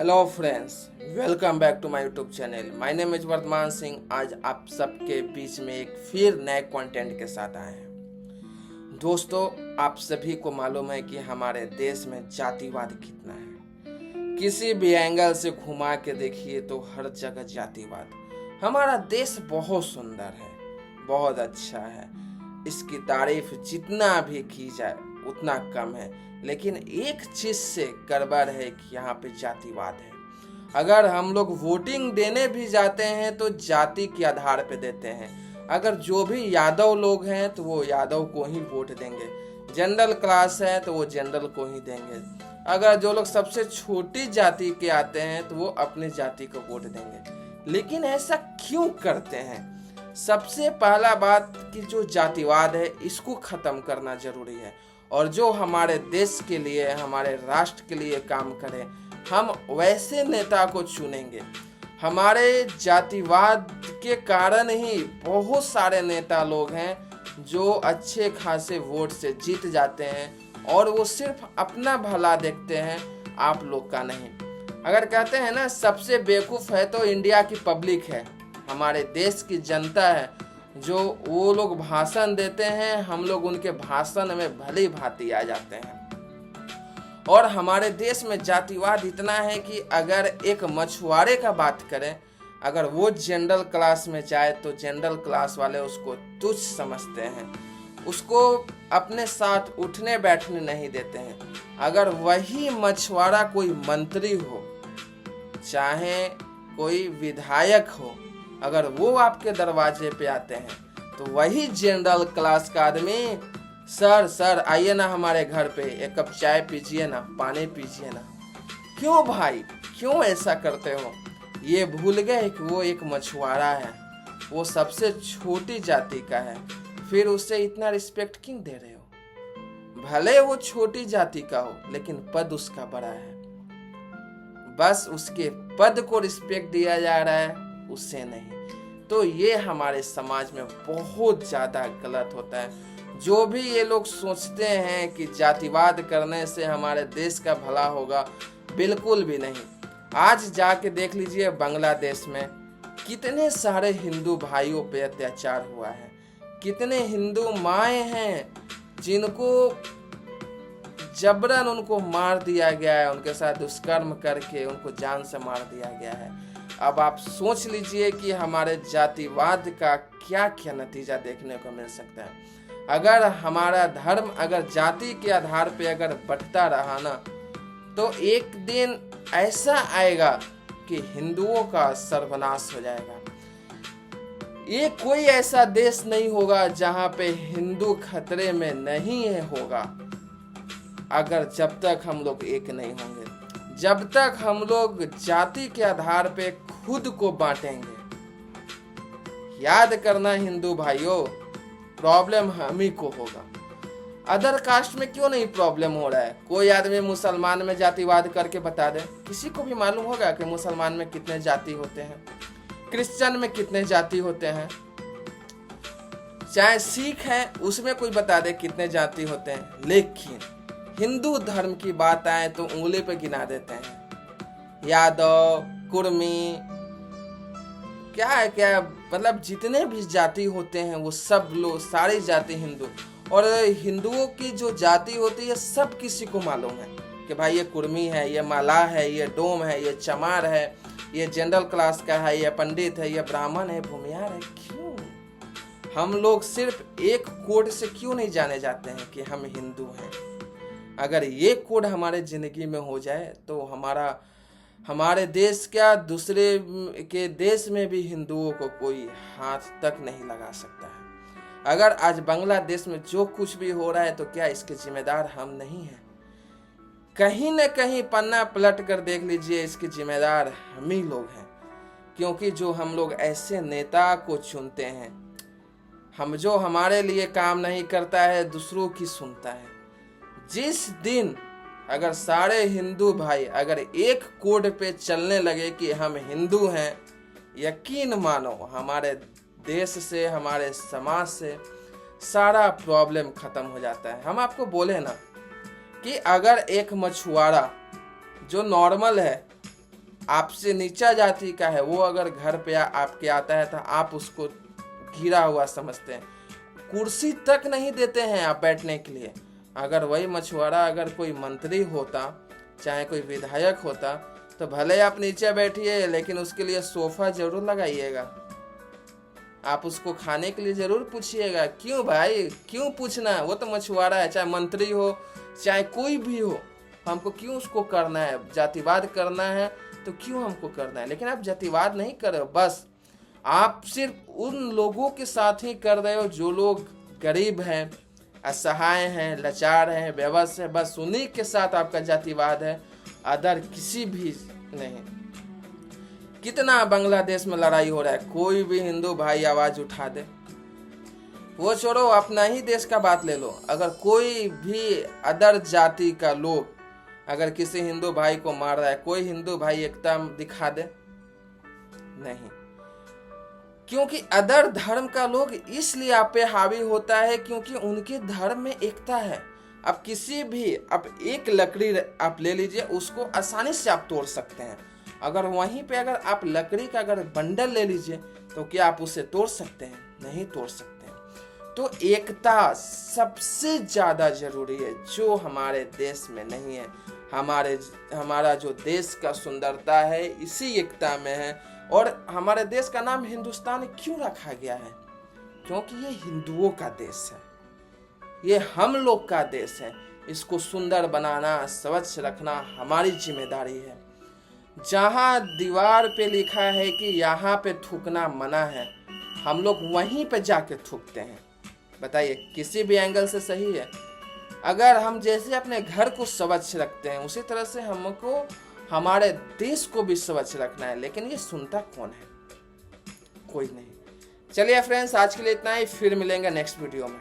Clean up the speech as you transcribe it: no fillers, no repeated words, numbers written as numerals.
Hello friends, welcome back to my YouTube channel. My name is Vardhman Singh. आज आप सबके बीच में एक फिर नए कंटेंट के साथ आए हैं। दोस्तों, आप सभी को मालूम है कि हमारे देश में जातिवाद कितना है। किसी भी एंगल से घुमा के देखिए तो हर जगह जातिवाद। हमारा देश बहुत सुंदर है, बहुत अच्छा है। इसकी तारीफ जितना भी की जाए उतना कम है, लेकिन एक चीज से गड़बड़ है कि यहाँ पे जातिवाद है। अगर हम लोग वोटिंग देने भी जाते हैं तो जाति के आधार पे देते हैं। अगर जो भी यादव लोग हैं तो वो यादव को ही वोट देंगे, जनरल क्लास है तो वो जनरल को ही देंगे। अगर जो लोग सबसे छोटी जाति के आते हैं तो वो अपनी जाति को वोट देंगे। लेकिन ऐसा क्यों करते हैं? सबसे पहला बात कि जो जातिवाद है इसको खत्म करना जरूरी है, और जो हमारे देश के लिए, हमारे राष्ट्र के लिए काम करे, हम वैसे नेता को चुनेंगे। हमारे जातिवाद के कारण ही बहुत सारे नेता लोग हैं जो अच्छे खासे वोट से जीत जाते हैं, और वो सिर्फ अपना भला देखते हैं, आप लोग का नहीं। अगर कहते हैं ना, सबसे बेवकूफ़ है तो इंडिया की पब्लिक है, हमारे देश की जनता है। जो वो लोग भाषण देते हैं, हम लोग उनके भाषण में भली भांति आ जाते हैं। और हमारे देश में जातिवाद इतना है कि अगर एक मछुआरे का बात करें, अगर वो जनरल क्लास में जाए तो जनरल क्लास वाले उसको तुच्छ समझते हैं, उसको अपने साथ उठने बैठने नहीं देते हैं। अगर वही मछुआरा कोई मंत्री हो, चाहे कोई विधायक हो, अगर वो आपके दरवाजे पे आते हैं तो वही जनरल क्लास का आदमी, सर आइए ना हमारे घर पे, एक कप चाय पीजिए ना, पानी पीजिए ना। क्यों भाई, क्यों ऐसा करते हो? ये भूल गए कि वो एक मछुआरा है, वो सबसे छोटी जाति का है, फिर उसे इतना रिस्पेक्ट क्यों दे रहे हो? भले वो छोटी जाति का हो, लेकिन पद उसका बड़ा है। बस उसके पद को रिस्पेक्ट दिया जा रहा है, उससे नहीं। तो ये हमारे समाज में बहुत ज़्यादा गलत होता है। जो भी ये लोग सोचते हैं कि जातिवाद करने से हमारे देश का भला होगा, बिल्कुल भी नहीं। आज जाके देख लीजिए बांग्लादेश में कितने सारे हिंदू भाइयों पे अत्याचार हुआ है। कितने हिंदू माएँ हैं जिनको जबरन उनको मार दिया गया है, उनके साथ दुष्कर्म करके उनको जान से मार दिया गया है। अब आप सोच लीजिए कि हमारे जातिवाद का क्या क्या नतीजा देखने को मिल सकता है। अगर हमारा धर्म अगर जाति के आधार पे अगर बढ़ता रहा ना, तो एक दिन ऐसा आएगा कि हिंदुओं का सर्वनाश हो जाएगा। ये कोई ऐसा देश नहीं होगा जहां पे हिंदू खतरे में नहीं होगा, अगर जब तक हम लोग एक नहीं होंगे, जब तक हम लोग जाति के आधार पे खुद को बांटेंगे। याद करना हिंदू भाइयों, प्रॉब्लम हम ही को होगा। अदर कास्ट में क्यों नहीं प्रॉब्लम हो रहा है? कोई आदमी मुसलमान में जातिवाद करके बता दे, किसी को भी मालूम होगा कि मुसलमान में कितने जाति होते हैं, क्रिश्चियन में कितने जाति होते हैं, चाहे सिख है उसमें कोई बता दे कितने जाति होते हैं। लेकिन हिंदू धर्म की बात आए तो उंगली पे गिना देते हैं। यादव, कुर्मी, क्या मतलब जितने भी जाति होते हैं वो सब लोग, सारी जाति हिंदू। और हिंदुओं की जो जाति होती है सब किसी को मालूम है कि भाई ये कुर्मी है, ये माला है, ये डोम है, ये चमार है, ये जनरल क्लास का है, ये पंडित है, ये ब्राह्मण है, भूमियार है। क्यों हम लोग सिर्फ एक कोड से क्यों नहीं जाने जाते हैं कि हम हिंदू हैं? अगर ये कोड हमारे जिंदगी में हो जाए तो हमारे देश क्या, दूसरे के देश में भी हिंदुओं को कोई हाथ तक नहीं लगा सकता है। अगर आज बांग्लादेश में जो कुछ भी हो रहा है तो क्या इसके जिम्मेदार हम नहीं हैं? कहीं न कहीं पन्ना पलट कर देख लीजिए, इसके जिम्मेदार हम ही लोग हैं। क्योंकि जो हम लोग ऐसे नेता को चुनते हैं, हम जो हमारे लिए काम नहीं करता है दूसरों की सुनता है। जिस दिन अगर सारे हिंदू भाई अगर एक कोड पे चलने लगे कि हम हिंदू हैं, यकीन मानो हमारे देश से, हमारे समाज से सारा प्रॉब्लम खत्म हो जाता है। हम आपको बोले ना कि अगर एक मछुआरा जो नॉर्मल है आपसे नीचा जाति का है वो अगर घर पे आपके आता है तो आप उसको गिरा हुआ समझते हैं, कुर्सी तक नहीं देते हैं आप बैठने के लिए। अगर वही मछुआरा अगर कोई मंत्री होता, चाहे कोई विधायक होता, तो भले आप नीचे बैठिए लेकिन उसके लिए सोफा जरूर लगाइएगा। आप उसको खाने के लिए जरूर पूछिएगा। क्यों भाई, क्यों पूछना? वो तो मछुआरा है, चाहे मंत्री हो चाहे कोई भी हो, हमको क्यों उसको करना है? जातिवाद करना है तो क्यों हमको करना है? लेकिन आप जातिवाद नहीं कर रहे हो, बस आप सिर्फ उन लोगों के साथ ही कर रहे हो जो लोग गरीब हैं, असहाय हैं, लाचार हैं, बेबस है, बस उन्हीं के साथ आपका जातिवाद है, अदर किसी भी नहीं। कितना बांग्लादेश में लड़ाई हो रहा है, कोई भी हिंदू भाई आवाज उठा दे, वो छोड़ो अपना ही देश का बात ले लो, अगर कोई भी अदर जाति का लोग अगर किसी हिंदू भाई को मार रहा है, कोई हिंदू भाई एकता दिखा दे? नहीं, क्योंकि अदर धर्म का लोग इसलिए आप पे हावी होता है क्योंकि उनके धर्म में एकता है। अब किसी भी, अब एक लकड़ी आप ले लीजिए, उसको आसानी से आप तोड़ सकते हैं। अगर वहीं पे अगर आप लकड़ी का अगर बंडल ले लीजिए तो क्या आप उसे तोड़ सकते हैं? नहीं तोड़ सकते हैं। तो एकता सबसे ज्यादा जरूरी है, जो हमारे देश में नहीं है। हमारा जो देश का सुंदरता है इसी एकता में है। और हमारे देश का नाम हिंदुस्तान क्यों रखा गया है? क्योंकि ये हिंदुओं का देश है, ये हम लोग का देश है। इसको सुंदर बनाना, स्वच्छ रखना हमारी जिम्मेदारी है। जहाँ दीवार पे लिखा है कि यहाँ पे थूकना मना है, हम लोग वहीं पे जाके थूकते हैं। बताइए, किसी भी एंगल से सही है? अगर हम जैसे अपने घर को स्वच्छ रखते हैं उसी तरह से हमको हमारे देश को भी स्वच्छ रखना है, लेकिन ये सुनता कौन है? कोई नहीं। चलिए फ्रेंड्स, आज के लिए इतना ही, फिर मिलेंगे नेक्स्ट वीडियो में।